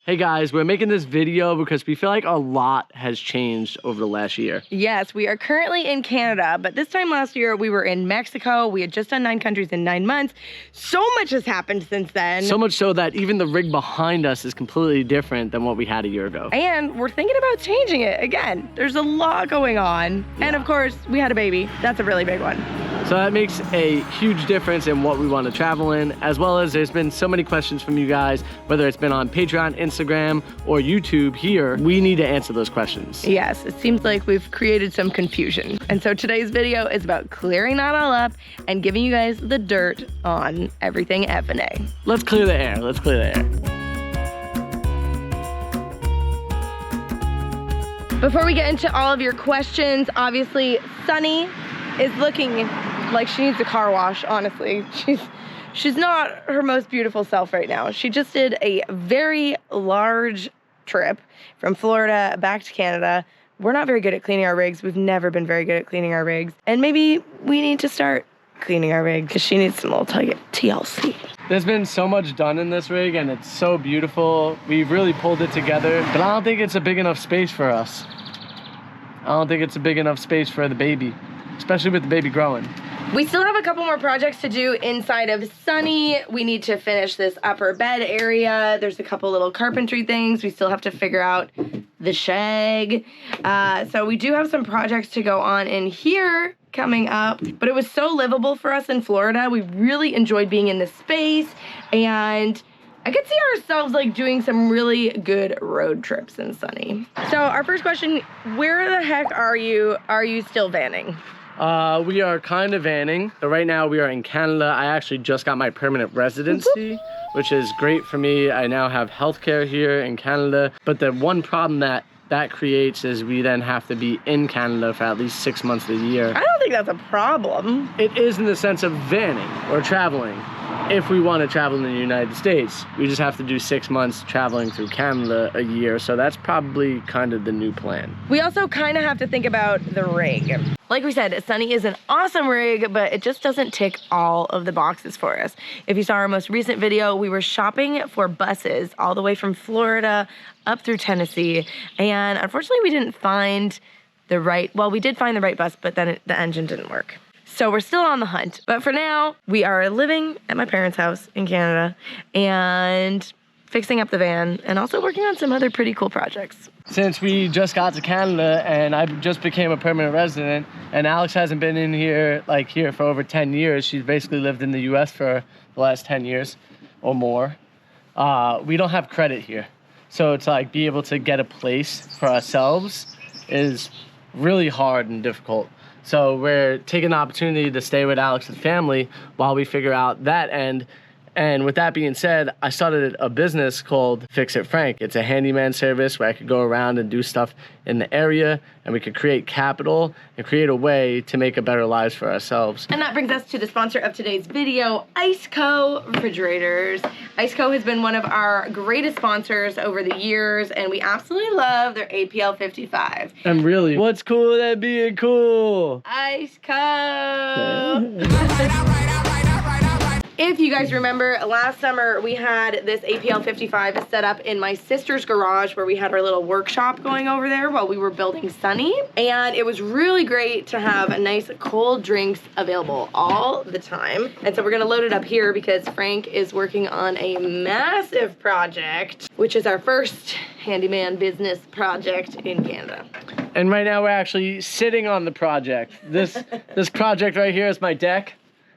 Hey guys, we're making this video because we feel like a lot has changed over the last year. Yes, we are currently in Canada, but this time last year we were in Mexico. We had just done 9 countries in 9 months. So much has happened since then. So much so that even the rig behind us is completely different than what we had a year ago. And we're thinking about changing it again. There's a lot going on. Yeah. And of course, we had a baby. That's a really big one. So that makes a huge difference in what we want to travel in, as well as there's been so many questions from you guys, whether it's been on Patreon, Instagram, or YouTube here. We need to answer those questions. Yes, it seems like we've created some confusion. And so today's video is about clearing that all up and giving you guys the dirt on everything F&A. Let's clear the air. Let's clear the air. Before we get into all of your questions, obviously Sunny is looking like she needs a car wash, honestly. She's not her most beautiful self right now. She just did a very large trip from Florida back to Canada. We're not very good at cleaning our rigs. We've never been very good at cleaning our rigs. And maybe we need to start cleaning our rig because she needs some little TLC. There's been so much done in this rig and it's so beautiful. We've really pulled it together, but I don't think it's a big enough space for us. I don't think it's a big enough space for the baby, especially with the baby growing. We still have a couple more projects to do inside of Sunny. We need to finish this upper bed area. There's a couple little carpentry things. We still have to figure out the shag. So we do have some projects to go on in here coming up, but it was so livable for us in Florida. We really enjoyed being in this space, and I could see ourselves like doing some really good road trips in Sunny. So our first question, where the heck are you? Are you still vanning? We are kind of vanning. So right now we are in Canada. I actually just got my permanent residency, which is great for me. I now have healthcare here in Canada. But the one problem that creates is we then have to be in Canada for at least 6 months of the year. I don't think that's a problem. It is in the sense of vanning or traveling. If we want to travel in the United States, we just have to do 6 months traveling through Canada a year. So that's probably kind of the new plan. We also kind of have to think about the rig. Like we said, Sunny is an awesome rig, but it just doesn't tick all of the boxes for us. If you saw our most recent video, we were shopping for buses all the way from Florida up through Tennessee. And unfortunately, we didn't find the right, well, we did find the right bus, but then the engine didn't work. So we're still on the hunt. But for now, we are living at my parents' house in Canada and fixing up the van and also working on some other pretty cool projects. Since we just got to Canada and I just became a permanent resident, and Alex hasn't been in here for over 10 years. She's basically lived in the US for the last 10 years or more. We don't have credit here. So it's like be able to get a place for ourselves is really hard and difficult. So we're taking the opportunity to stay with Alex's family while we figure out that end. And with that being said, I started a business called Fix It Frank. It's a handyman service where I could go around and do stuff in the area, and we could create capital and create a way to make a better lives for ourselves. And that brings us to the sponsor of today's video, Iceco Refrigerators. Iceco has been one of our greatest sponsors over the years, and we absolutely love their APL 55. And really, what's cool than being cool? Iceco! If you guys remember, last summer we had this APL 55 set up in my sister's garage where we had our little workshop going over there while we were building Sunny. And it was really great to have nice cold drinks available all the time. And so we're gonna load it up here because Frank is working on a massive project, which is our first handyman business project in Canada. And right now we're actually sitting on the project. This project right here is my deck.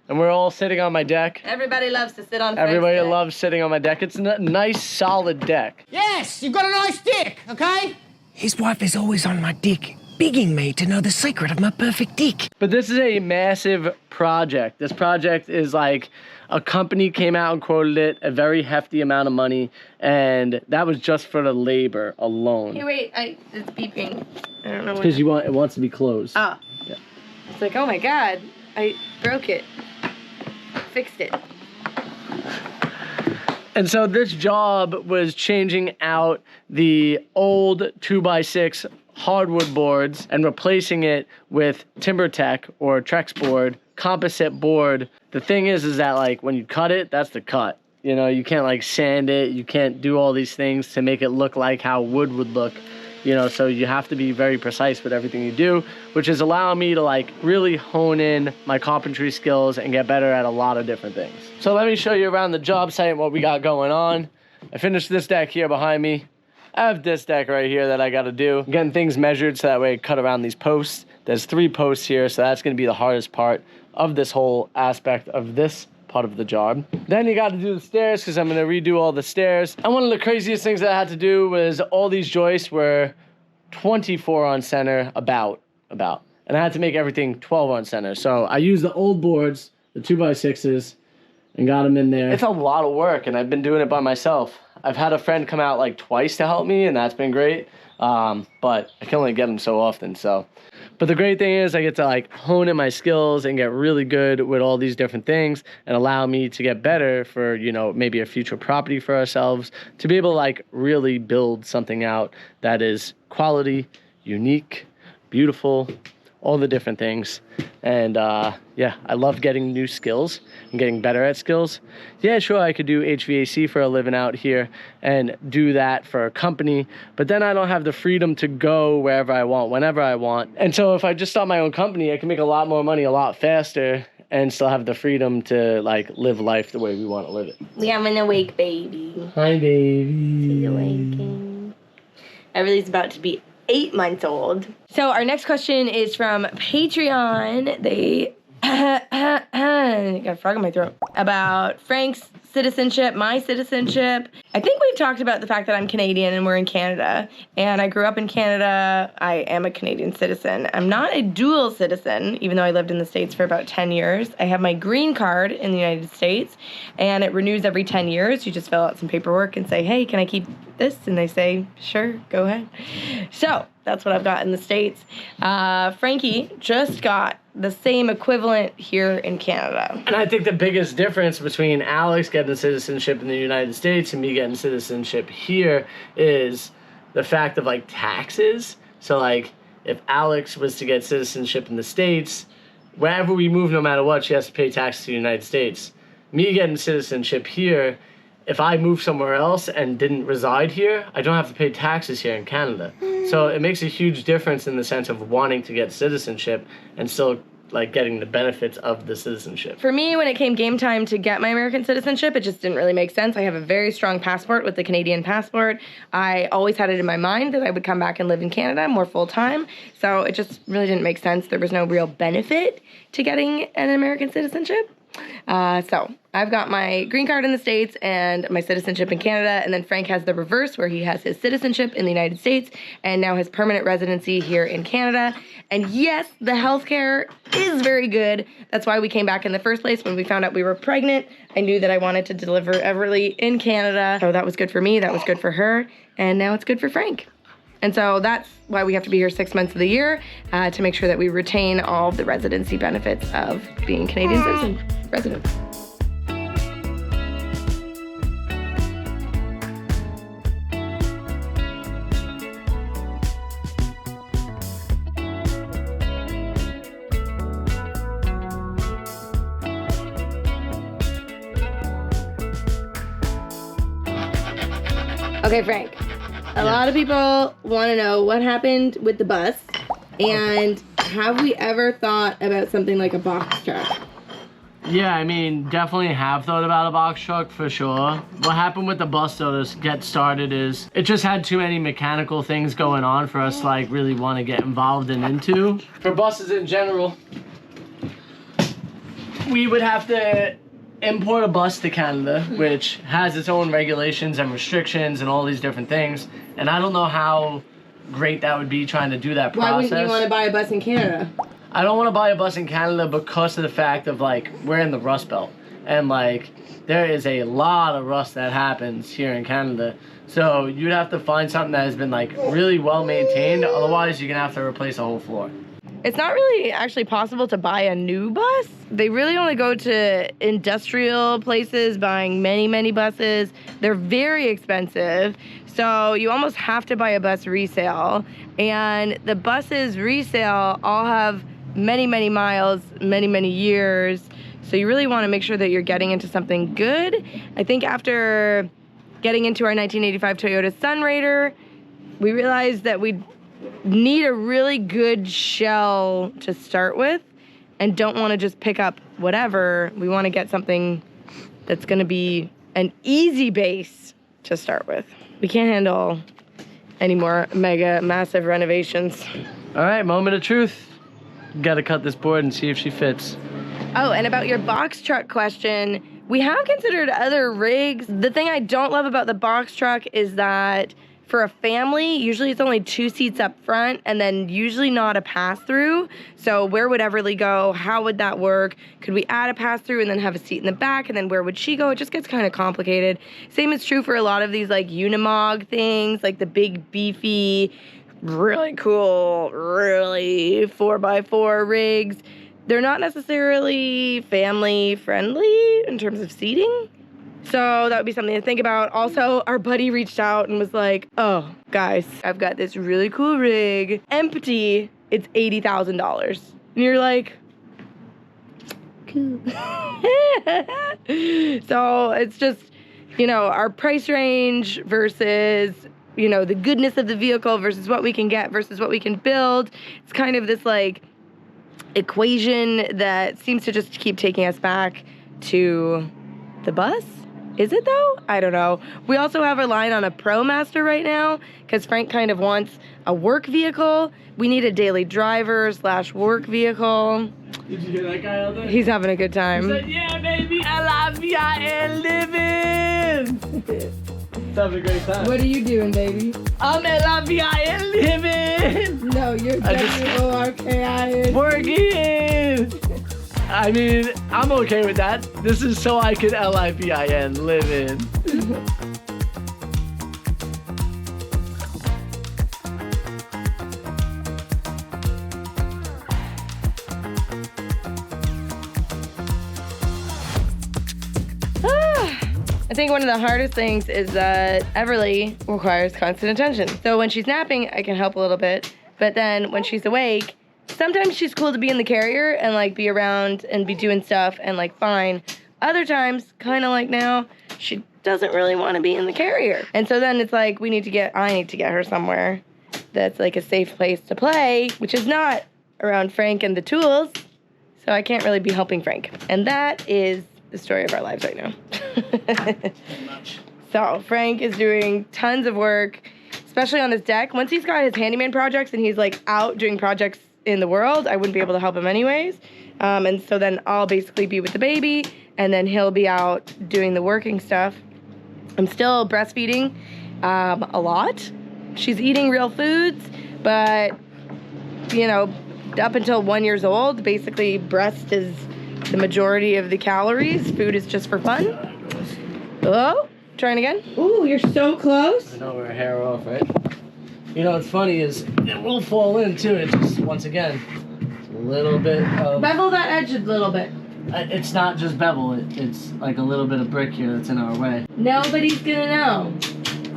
And we're all sitting on my deck. Everybody loves to sit on Frank's Everybody deck. loves sitting on my deck. It's a nice, solid deck. Yes, you've got a nice dick, okay? His wife is always on my dick, begging me to know the secret of my perfect dick. But this is a massive project. This project is like a company came out and quoted it a very hefty amount of money, and that was just for the labor alone. Hey, wait, it's beeping. I don't know what. Because it wants to be closed. Oh. Yeah. It's like, oh my God, I broke it. Fixed it. And so this job was changing out the old 2x6 hardwood boards and replacing it with TimberTech or Trex board, composite board. The thing is that like when you cut it, that's the cut. You know, you can't like sand it. You can't do all these things to make it look like how wood would look. You know, so you have to be very precise with everything you do, which is allowing me to like really hone in my carpentry skills and get better at a lot of different things. So let me show you around the job site and what we got going on. I finished this deck here behind me. I have this deck right here that I got to do. I'm getting things measured so that way I cut around these posts. There's 3 posts here, so that's going to be the hardest part of this whole aspect of this part of the job. Then you got to do the stairs because I'm going to redo all the stairs. And one of the craziest things that I had to do was all these joists were 24 on center, about. And I had to make everything 12 on center. So I used the old boards, the 2x6s, and got them in there. It's a lot of work, and I've been doing it by myself. I've had a friend come out like twice to help me, and that's been great. But I can only get them so often, so. But the great thing is I get to like hone in my skills and get really good with all these different things and allow me to get better for, you know, maybe a future property for ourselves, to be able to like really build something out that is quality, unique, beautiful, all the different things. And yeah, I love getting new skills and getting better at skills. Yeah, sure, I could do HVAC for a living out here and do that for a company, but then I don't have the freedom to go wherever I want, whenever I want. And so if I just start my own company, I can make a lot more money a lot faster and still have the freedom to like live life the way we want to live it. We have an awake baby. Hi, baby. She's awaking. Everything's about to be 8 months old. So our next question is from Patreon. They got a frog in my throat. About Frank's citizenship, my citizenship. I think we've talked about the fact that I'm Canadian and we're in Canada. And I grew up in Canada. I am a Canadian citizen. I'm not a dual citizen, even though I lived in the States for about 10 years. I have my green card in the United States, and it renews every 10 years. You just fill out some paperwork and say, hey, can I keep this? And they say, sure, go ahead. So that's what I've got in the States. Frankie just got the same equivalent here in Canada. And I think the biggest difference between Alex getting citizenship in the United States and me getting citizenship here is the fact of like taxes. So like if Alex was to get citizenship in the States, wherever we move, no matter what, she has to pay taxes to the United States. Me getting citizenship here, if I move somewhere else and didn't reside here, I don't have to pay taxes here in Canada. So it makes a huge difference in the sense of wanting to get citizenship and still like getting the benefits of the citizenship. For me, when it came game time to get my American citizenship, it just didn't really make sense. I have a very strong passport with the Canadian passport. I always had it in my mind that I would come back and live in Canada more full time. So it just really didn't make sense. There was no real benefit to getting an American citizenship. So I've got my green card in the States and my citizenship in Canada, and then Frank has the reverse where he has his citizenship in the United States and now his permanent residency here in Canada. And yes, the healthcare is very good. That's why we came back in the first place. When we found out we were pregnant, I knew that I wanted to deliver Everly in Canada. So that was good for me, that was good for her, and now it's good for Frank. And so that's why we have to be here 6 months of the year to make sure that we retain all of the residency benefits of being Canadian citizen residents. Okay, Frank. A lot of people want to know what happened with the bus, and have we ever thought about something like a box truck? Yeah, I mean, definitely have thought about a box truck for sure. What happened with the bus though to get started is it just had too many mechanical things going on for us to like really want to get involved and into. For buses in general, we would have to import a bus to Canada, which has its own regulations and restrictions and all these different things. And I don't know how great that would be trying to do that process. Why wouldn't you want to buy a bus in Canada? I don't want to buy a bus in Canada because of the fact of like we're in the Rust Belt and like there is a lot of rust that happens here in Canada. So you'd have to find something that has been like really well maintained. Otherwise, you're gonna have to replace a whole floor. It's not really actually possible to buy a new bus. They really only go to industrial places buying many, many buses. They're very expensive. So you almost have to buy a bus resale. And the buses resale all have many, many miles, many, many years. So you really want to make sure that you're getting into something good. I think after getting into our 1985 Toyota Sunraider, we realized that we need a really good shell to start with and don't want to just pick up whatever. We want to get something that's going to be an easy base to start with. We can't handle any more mega massive renovations. All right, moment of truth. Gotta cut this board and see if she fits. Oh, and about your box truck question, we have considered other rigs. The thing I don't love about the box truck is that for a family, usually it's only 2 seats up front and then usually not a pass-through. So where would Everly go? How would that work? Could we add a pass-through and then have a seat in the back? And then where would she go? It just gets kind of complicated. Same is true for a lot of these like Unimog things, like the big beefy, really cool, really 4x4 rigs. They're not necessarily family friendly in terms of seating. So that would be something to think about. Also, our buddy reached out and was like, oh, guys, I've got this really cool rig. Empty, it's $80,000. And you're like, cool. So it's just, you know, our price range versus, you know, the goodness of the vehicle versus what we can get versus what we can build. It's kind of this like equation that seems to just keep taking us back to the bus. Is it though? I don't know. We also have our line on a ProMaster right now because Frank kind of wants a work vehicle. We need a daily driver / work vehicle. Did you hear that guy out there? He's having a good time. He said, yeah, baby, LIVIN living. He's having a great time. What are you doing, baby? I'm LIVIN living. No, you're WORKIN. Working. I mean, I'm okay with that. This is so I can LIVIN live in. I think one of the hardest things is that Everly requires constant attention. So when she's napping, I can help a little bit. But then when she's awake, sometimes she's cool to be in the carrier and like be around and be doing stuff and like fine. Other times, kind of like now, she doesn't really want to be in the carrier. And so then it's like I need to get her somewhere that's like a safe place to play, which is not around Frank and the tools. So I can't really be helping Frank. And that is the story of our lives right now. So Frank is doing tons of work, especially on his deck. Once he's got his handyman projects and he's like out doing projects in the world, I wouldn't be able to help him anyways. And so then I'll basically be with the baby and then he'll be out doing the working stuff. I'm still breastfeeding a lot. She's eating real foods, but you know, up until 1 year old, basically breast is the majority of the calories. Food is just for fun. Oh, trying again. Ooh, you're so close. I know we're hair off, right? You know what's funny is it will fall in too. It just, once again, it's a little bit of... Bevel that edge a little bit. It's not just bevel. It's like a little bit of brick here that's in our way. Nobody's gonna know.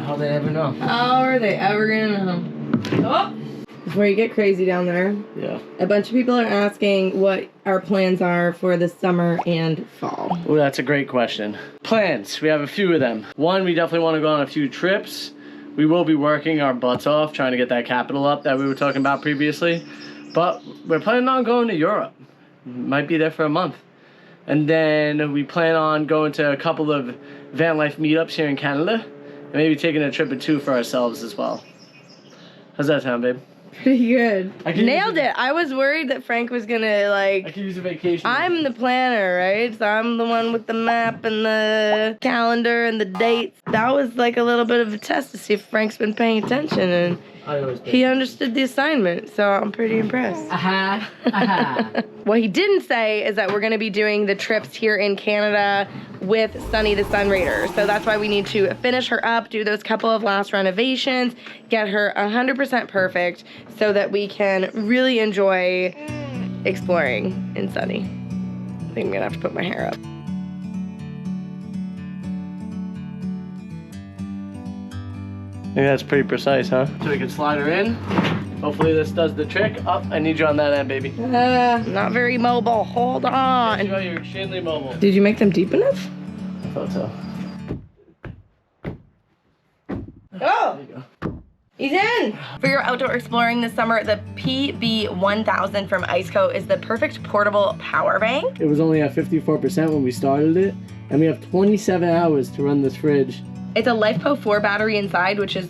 How they ever know? How are they ever gonna know? Oh! Before you get crazy down there, Yeah. a bunch of people are asking what our plans are for the summer and fall. Oh, that's a great question. Plans. We have a few of them. One, we definitely want to go on a few trips. We will be working our butts off trying to get that capital up that we were talking about previously. But we're planning on going to Europe. Might be there for a month. And then we plan on going to a couple of van life meetups here in Canada. And maybe taking a trip or two for ourselves as well. How's that sound, babe? Pretty good. I can Nailed it. I was worried that Frank was gonna I like... could use a vacation. I'm the planner, right? So I'm the one with the map and the calendar and the dates. That was like a little bit of a test to see if Frank's been paying attention and I always do. he understood the assignment, so I'm pretty impressed. Aha. Aha. What he didn't say is that we're gonna be doing the trips here in Canada with Sunny the Sunraider. So that's why we need to finish her up, do those couple of last renovations, get her 100% perfect so that we can really enjoy exploring in Sunny. I think I'm gonna have to put my hair up. I think that's pretty precise, huh? So we can slide her in, Hopefully this does the trick. Oh, I need you on that end, baby. Not very mobile. Hold on. You're extremely mobile. Did you make them deep enough? I thought so. Oh, There you go. he's in. For your outdoor exploring this summer, the PB1000 from Iceco is the perfect portable power bank. It was only at 54% when we started it, and we have 27 hours to run this fridge. It's a LifePo 4 battery inside, which is,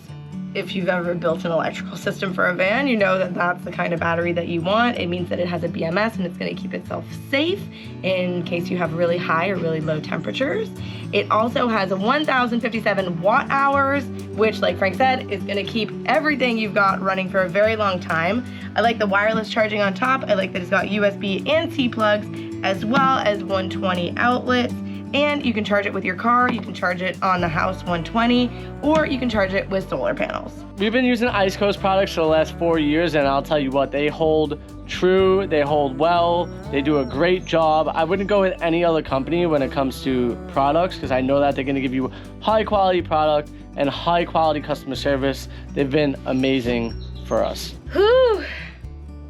if you've ever built an electrical system for a van, you know that that's the kind of battery that you want. It means that it has a BMS and it's gonna keep itself safe in case you have really high or really low temperatures. It also has 1,057 watt hours, which, like Frank said, is gonna keep everything you've got running for a very long time. I like the wireless charging on top. I like that it's got USB and C plugs, as well as 120 outlets. And you can charge it with your car, you can charge it on the house 120, or you can charge it with solar panels. We've been using Iceco's products for the last 4 years, and I'll tell you what, they hold true, they hold well, they do a great job. I wouldn't go with any other company when it comes to products, because I know that they're gonna give you high quality product and high quality customer service. They've been amazing for us. Whew,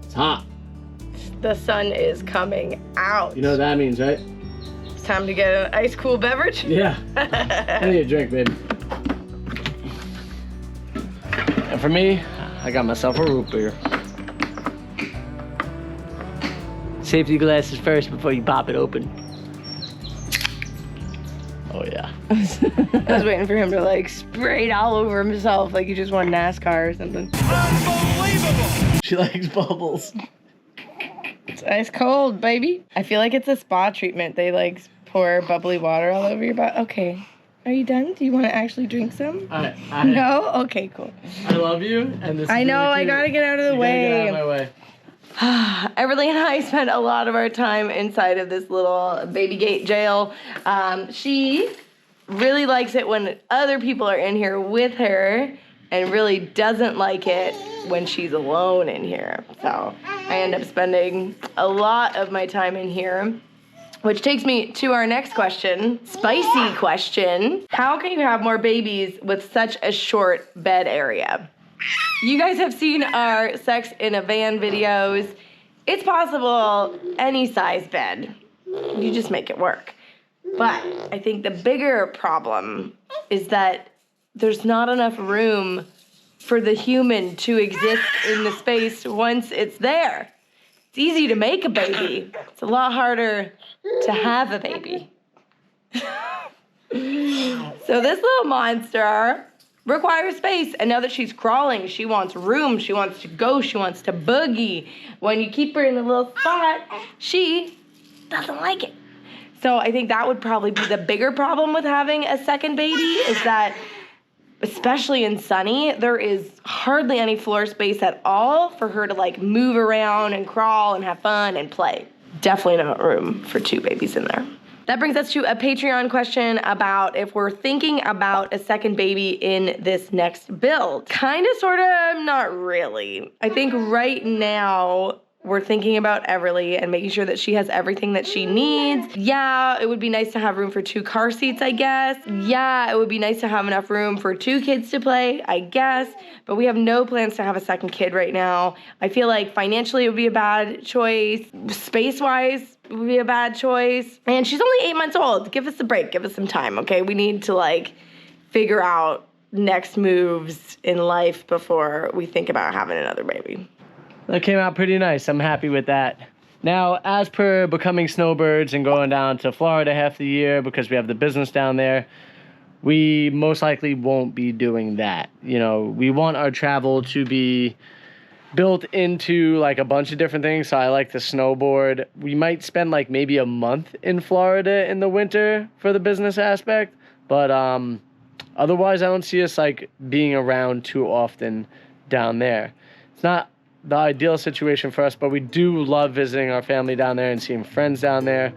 It's hot. the sun is coming out. You know what that means, right? It's time to get an ice cool beverage. Yeah. I need a drink, baby. And for me, I got myself a root beer. Safety glasses first before you pop it open. Oh yeah. I was waiting for him to like spray it all over himself like he just won NASCAR or something. She likes bubbles. It's ice cold, baby. I feel like it's a spa treatment. They like pour bubbly water all over your body. Okay. Are you done? Do you want to actually drink some? No? Okay, cool. I love you, and this. I is know, really I cute. gotta get out of the You gotta get out of my way. Everly and I spent a lot of our time inside of this little baby gate jail. She really likes it when other people are in here with her and really doesn't like it when she's alone in here. So I end up spending a lot of my time in here, which takes me to our next question, spicy question. How can you have more babies with such a short bed area? You guys have seen our sex in a van videos. It's possible any size bed. You just make it work. But I think the bigger problem is that there's not enough room for the human to exist in the space once it's there. It's easy to make a baby. It's a lot harder to have a baby. So this little monster requires space, and now that she's crawling, she wants room, she wants to go, she wants to boogie. When you keep her in a little spot, she doesn't like it. So I think that would probably be the bigger problem with having a second baby, is that, especially in Sunny, there is hardly any floor space at all for her to like move around and crawl and have fun and play. Definitely not room for two babies in there. That brings us to a Patreon question about if we're thinking about a second baby in this next build. Kind of, sort of, not really. I think right now we're thinking about Everly and making sure that she has everything that she needs. Yeah, it would be nice to have room for 2 car seats, I guess. Yeah, it would be nice to have enough room for 2 kids to play, I guess. But we have no plans to have a second kid right now. I feel like financially it would be a bad choice. Space-wise, it would be a bad choice. And she's only 8 months old. Give us a break. Give us some time, okay? We need to like figure out next moves in life before we think about having another baby. That came out pretty nice. I'm happy with that. Now, as per becoming snowbirds and going down to Florida half the year because we have the business down there, we most likely won't be doing that. You know, we want our travel to be built into like a bunch of different things. So I like to snowboard. We might spend like maybe a month in Florida in the winter for the business aspect, but otherwise I don't see us like being around too often down there. It's not the ideal situation for us, but we do love visiting our family down there and seeing friends down there.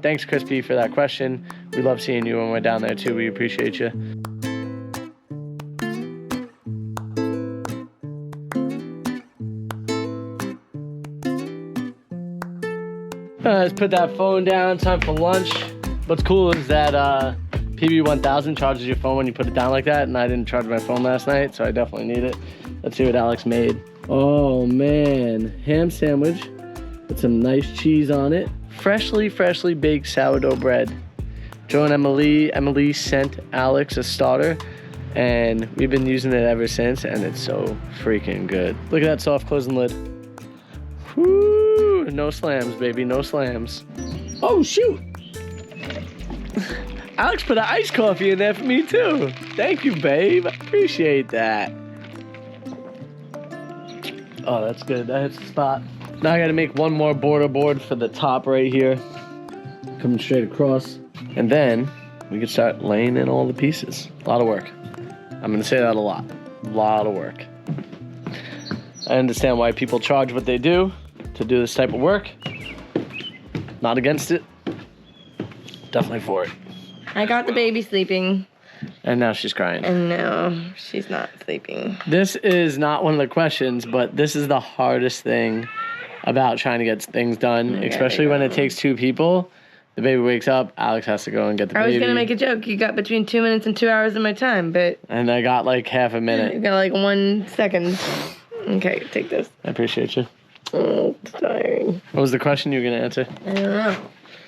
Thanks, Crispy, for that question. We love seeing you when we're down there too. We appreciate you. Let's put that phone down. Time for lunch. What's cool is that PB1000 charges your phone when you put it down like that, and I didn't charge my phone last night, so I definitely need it. Let's see what Alex made. Oh man, ham sandwich with some nice cheese on it. Freshly baked sourdough bread. Joe and Emily sent Alex a starter, and we've been using it ever since, and it's so freaking good. Look at that soft closing lid. Woo! No slams, baby, no slams. Oh shoot! Alex put an iced coffee in there for me too. Thank you, babe. I appreciate that. Oh, that's good. That hits the spot. Now I gotta make one more border board for the top right here. Coming straight across. And then we can start laying in all the pieces. A lot of work. I'm gonna say that a lot. A lot of work. I understand why people charge what they do to do this type of work. Not against it. Definitely for it. I got the baby sleeping. And now she's crying. And no, she's not sleeping. This is not one of the questions, but this is the hardest thing about trying to get things done, especially when it takes two people. The baby wakes up, Alex has to go and get the baby. I was gonna make a joke. You got between 2 minutes and 2 hours of my time, but And I got like half a minute. you got like 1 second. Okay, take this. I appreciate you. Oh, it's tiring. What was the question you were gonna answer? I don't know.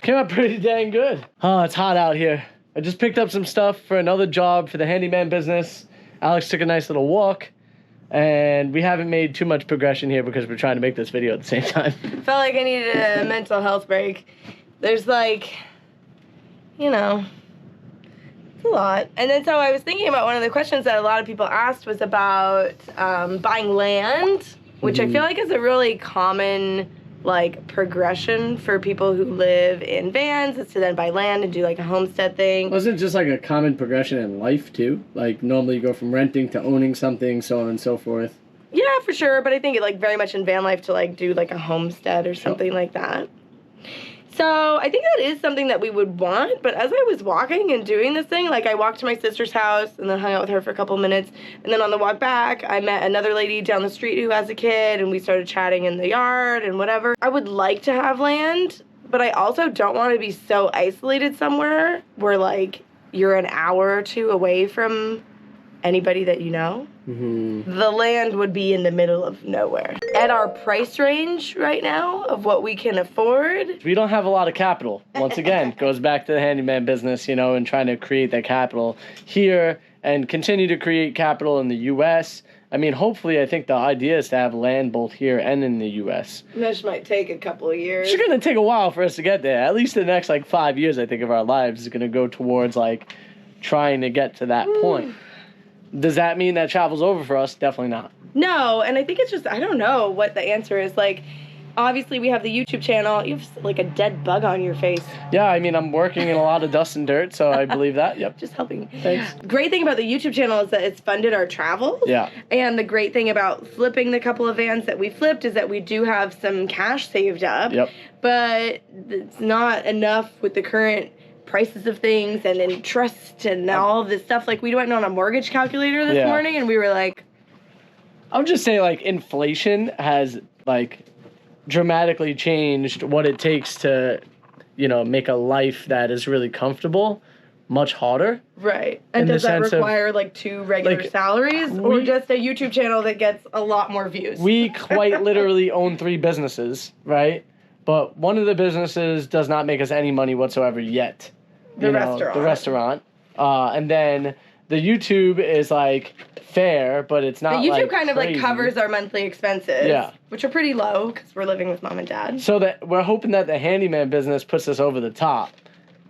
Came out pretty dang good. Oh, it's hot out here. I just picked up some stuff for another job for the handyman business. Alex took a nice little walk, and we haven't made too much progression here because we're trying to make this video at the same time. Felt like I needed a mental health break. There's like, you know, it's a lot. And then so I was thinking about one of the questions that a lot of people asked was about buying land, which I feel like is a really common like progression for people who live in vans, is to then buy land and do like a homestead thing. Wasn't it just like a common progression in life too? Like normally you go from renting to owning something, so on and so forth. Yeah, for sure, but I think it like very much in van life to like do like a homestead or something like that. So I think that is something that we would want, but as I was walking and doing this thing, like I walked to my sister's house and then hung out with her for a couple minutes, and then on the walk back, I met another lady down the street who has a kid, and we started chatting in the yard and whatever. I would like to have land, but I also don't want to be so isolated somewhere where like you're an hour or two away from anybody that you know. The land would be in the middle of nowhere. At our price range right now of what we can afford. We don't have a lot of capital. Once again, goes back to the handyman business, you know, and trying to create that capital here and continue to create capital in the U.S. I mean, hopefully, I think the idea is to have land both here and in the U.S. This might take a couple of years. It's going to take a while for us to get there. At least the next, like, 5 years, I think, of our lives is going to go towards, like, trying to get to that point. Does that mean that travel's over for us? Definitely not. No, and I think it's just, I don't know what the answer is. Like, obviously we have the YouTube channel. You have like a dead bug on your face. Yeah, I mean, I'm working in a lot of dust and dirt, so I believe that. Yep. Just helping. Thanks. Great thing about the YouTube channel is that it's funded our travels. Yeah. And the great thing about flipping the couple of vans that we flipped is that we do have some cash saved up. Yep. But it's not enough with the current prices of things and interest and all of this stuff. Like, we went on a mortgage calculator this morning and we were like, I would just say, like, inflation has, like, dramatically changed what it takes to, you know, make a life that is really comfortable much harder. right. And does that require like 2 regular salaries or just a YouTube channel that gets a lot more views? We quite literally own 3 businesses, right? But one of the businesses does not make us any money whatsoever yet. The restaurant. The restaurant. And then the YouTube is, like, fair, but it's not, the YouTube like, kind of like crazy. covers our monthly expenses, Yeah. which are pretty low because we're living with mom and dad. So that we're hoping that the handyman business puts us over the top,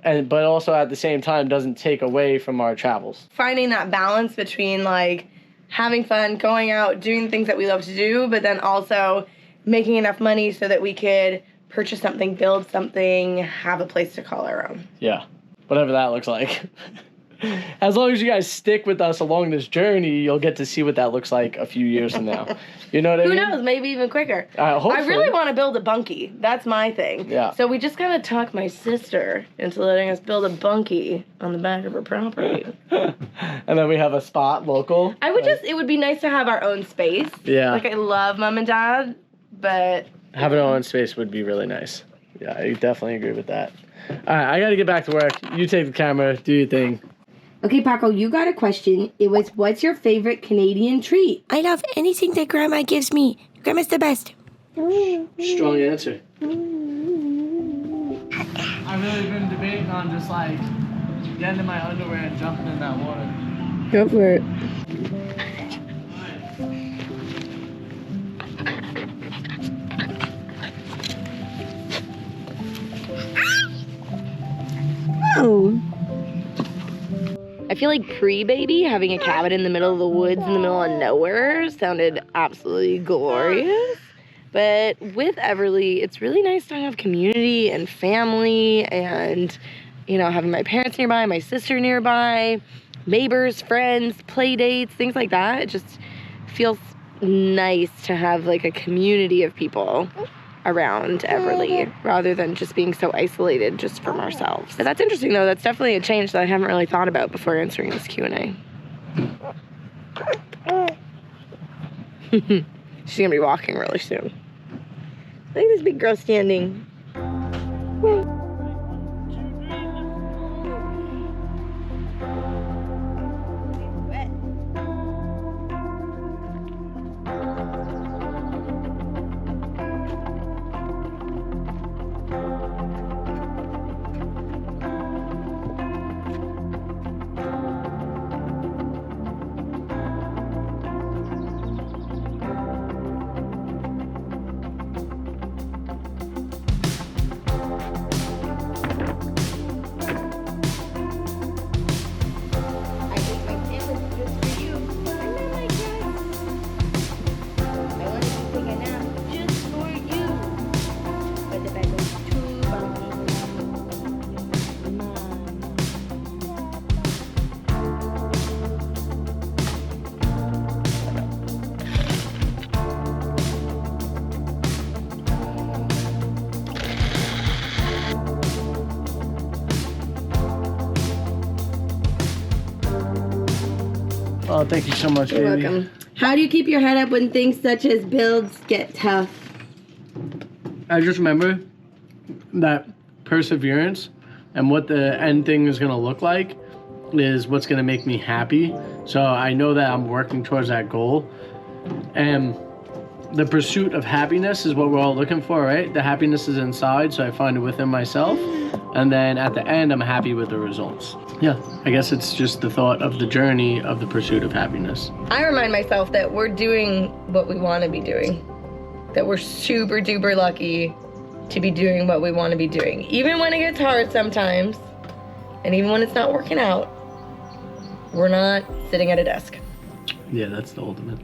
but also at the same time doesn't take away from our travels. Finding that balance between like having fun, going out, doing things that we love to do, but then also making enough money so that we could purchase something, build something, have a place to call our own. Yeah, whatever that looks like. As long as you guys stick with us along this journey, you'll get to see what that looks like a few years from now. You know what I mean? Who knows? Maybe even quicker. Hopefully. I really want to build a bunkie. That's my thing. Yeah. So we just gotta talk my sister into letting us build a bunkie on the back of her property. And then we have a spot local. It would be nice to have our own space. Yeah. Like, I love mom and dad, but Having our own space would be really nice. Yeah, I definitely agree with that. All right, I got to get back to work. You take the camera, do your thing. Okay, Paco, you got a question. It was, what's your favorite Canadian treat? I love anything that Grandma gives me. Grandma's the best. Strong answer. I've really been debating on just like getting in my underwear and jumping in that water. Go for it. Oh. I feel like pre-baby, having a cabin in the middle of the woods in the middle of nowhere sounded absolutely glorious. But with Everly, it's really nice to have community and family and, you know, having my parents nearby, my sister nearby, neighbors, friends, play dates, things like that. It just feels nice to have like a community of people around Everly rather than just being so isolated just from ourselves. But that's interesting though. That's definitely a change that I haven't really thought about before answering this Q&A. She's gonna be walking really soon. Look at this big girl standing. Oh, thank you so much, baby. You're welcome. How do you keep your head up when things such as builds get tough? I just remember that perseverance and what the end thing is going to look like is what's going to make me happy. So I know that I'm working towards that goal. And the pursuit of happiness is what we're all looking for, right? The happiness is inside, so I find it within myself. And then at the end, I'm happy with the results. Yeah, I guess it's just the thought of the journey of the pursuit of happiness. I remind myself that we're doing what we want to be doing. That we're super duper lucky to be doing what we want to be doing. Even when it gets hard sometimes, and even when it's not working out, we're not sitting at a desk. Yeah, that's the ultimate.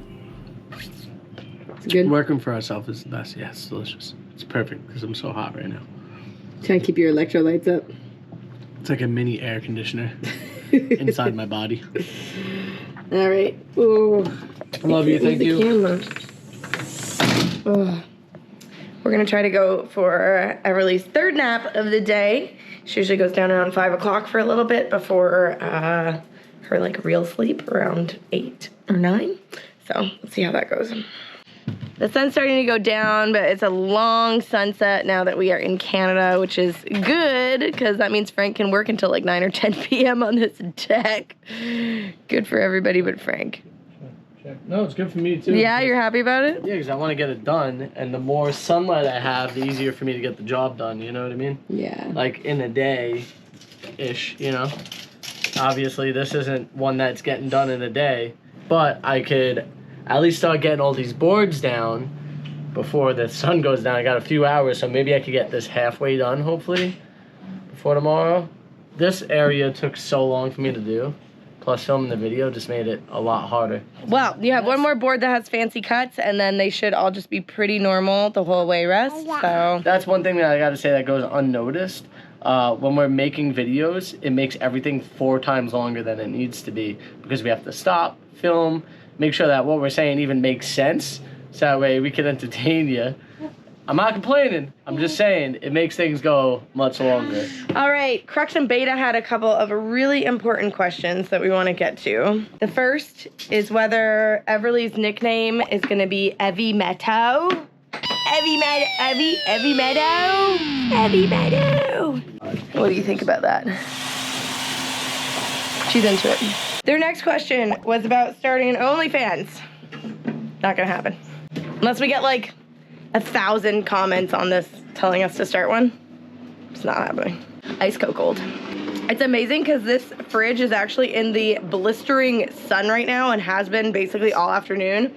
It's good. Working for ourselves is the best. Yeah, it's delicious. It's perfect because I'm so hot right now. Trying to keep your electrolytes up. It's like a mini air conditioner inside my body. All right. Ooh. I love you. Thank you. Oh. We're gonna try to go for Everly's third nap of the day. She usually goes down around 5 o'clock for a little bit before her like real sleep around 8 or 9. So let's see how that goes. The sun's starting to go down, but it's a long sunset now that we are in Canada, which is good because that means Frank can work until like 9 or 10 p.m. on this deck. Good for everybody but Frank. No, it's good for me too. Yeah, you're happy about it? Yeah, because I want to get it done, and the more sunlight I have, the easier for me to get the job done, you know what I mean? Yeah. Like in a day-ish, you know? Obviously, this isn't one that's getting done in a day, but I could at least start getting all these boards down before the sun goes down. I got a few hours, so maybe I could get this halfway done, hopefully, before tomorrow. This area took so long for me to do. Plus filming the video just made it a lot harder. Well, you have one more board that has fancy cuts, and then they should all just be pretty normal the whole way rest, so. That's one thing that I gotta say that goes unnoticed. When we're making videos, it makes everything 4 times longer than it needs to be because we have to stop, film, make sure that what we're saying even makes sense, so that way we can entertain you. I'm not complaining. I'm just saying it makes things go much longer. All right, Crux and Beta had a couple of really important questions that we want to get to. The first is whether Everly's nickname is going to be Evie Meadow. Evie Meadow. What do you think about that? She's into it. Their next question was about starting OnlyFans. Not gonna happen. Unless we get like 1,000 comments on this telling us to start one. It's not happening. Ice cold. It's amazing because this fridge is actually in the blistering sun right now and has been basically all afternoon.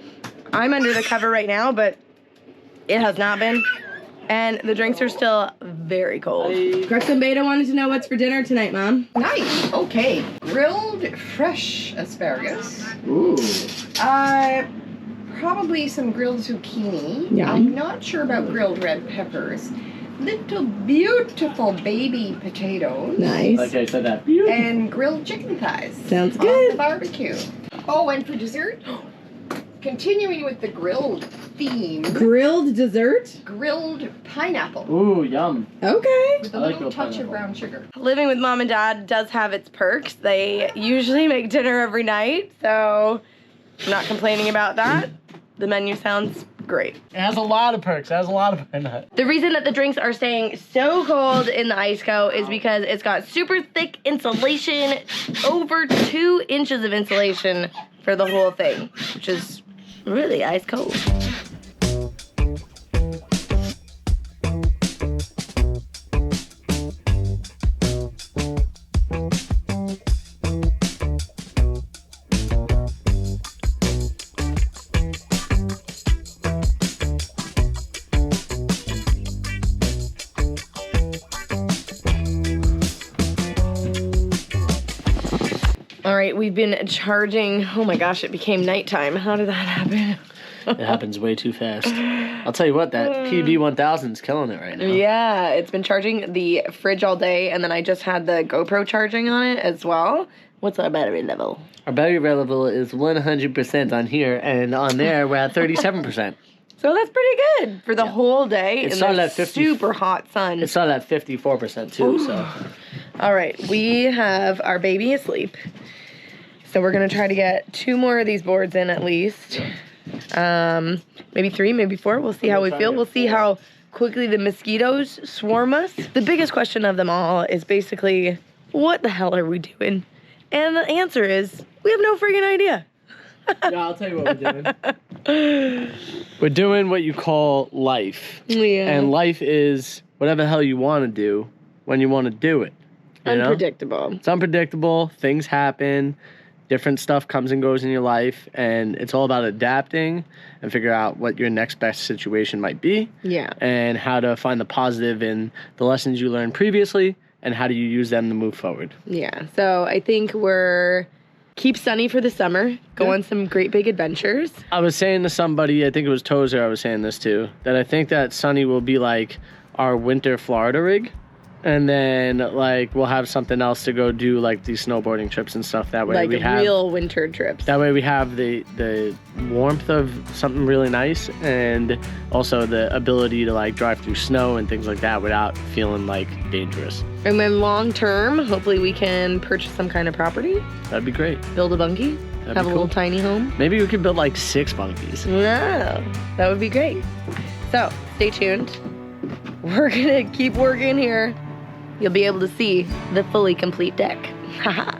I'm under the cover right now, but it has not been. And the drinks are still very cold. Crux and Beta wanted to know what's for dinner tonight, Mom. Nice. Okay. Grilled fresh asparagus. Ooh. Probably some grilled zucchini. Yum. I'm not sure about grilled red peppers. Little beautiful baby potatoes. Nice. Okay, said that. And grilled chicken thighs. Sounds On good. the barbecue. Oh, and for dessert, continuing with the grilled theme, Grilled dessert? grilled pineapple Ooh, yum. Okay. with a I like little grilled touch pineapple. of brown sugar. Living with Mom and Dad does have its perks. They usually make dinner every night, so I'm not complaining about that. The menu sounds great. It has a lot of perks. It has a lot of perks. The reason that the drinks are staying so cold in the ice co is because it's got super thick insulation, over 2 inches of insulation for the whole thing, which is really ice cold. All right, we've been charging. Oh my gosh, it became nighttime. How did that happen? It happens way too fast. I'll tell you what, that PB1000 is killing it right now. Yeah, it's been charging the fridge all day, and then I just had the GoPro charging on it as well. What's our battery level? Our battery level is 100% on here, and on there we're at 37%. So that's pretty good for the whole day It's in not the at 50 super hot sun. It's not at 54% too, so. All right, we have our baby asleep. So we're gonna try to get 2 more of these boards in at least. Maybe 3, maybe 4. We'll see how we feel. We'll see how quickly the mosquitoes swarm us. The biggest question of them all is basically, what the hell are we doing? And the answer is, we have no freaking idea. Yeah, I'll tell you what we're doing. We're doing what you call life. Yeah. And life is whatever the hell you want to do when you want to do it. You know? Unpredictable. It's unpredictable. Things happen. Different stuff comes and goes in your life. And it's all about adapting and figure out what your next best situation might be. Yeah. And how to find the positive in the lessons you learned previously and how do you use them to move forward. Yeah. So I think we're keep Sunny for the summer. Go on some great big adventures. I was saying to somebody, I think it was Tozer I was saying this to, that I think that Sunny will be like our winter Florida rig. And then, like, we'll have something else to go do, like these snowboarding trips and stuff. That way Like we have real winter trips. that way we have the warmth of something really nice, and also the ability to like drive through snow and things like that without feeling like dangerous. And then long term, hopefully we can purchase some kind of property, That'd be great. build a bunkie, That'd have be a little cool. tiny home. Maybe we could build like 6 bunkies. Wow, that would be great. So stay tuned. We're gonna keep working here. You'll be able to see the fully complete deck. Haha.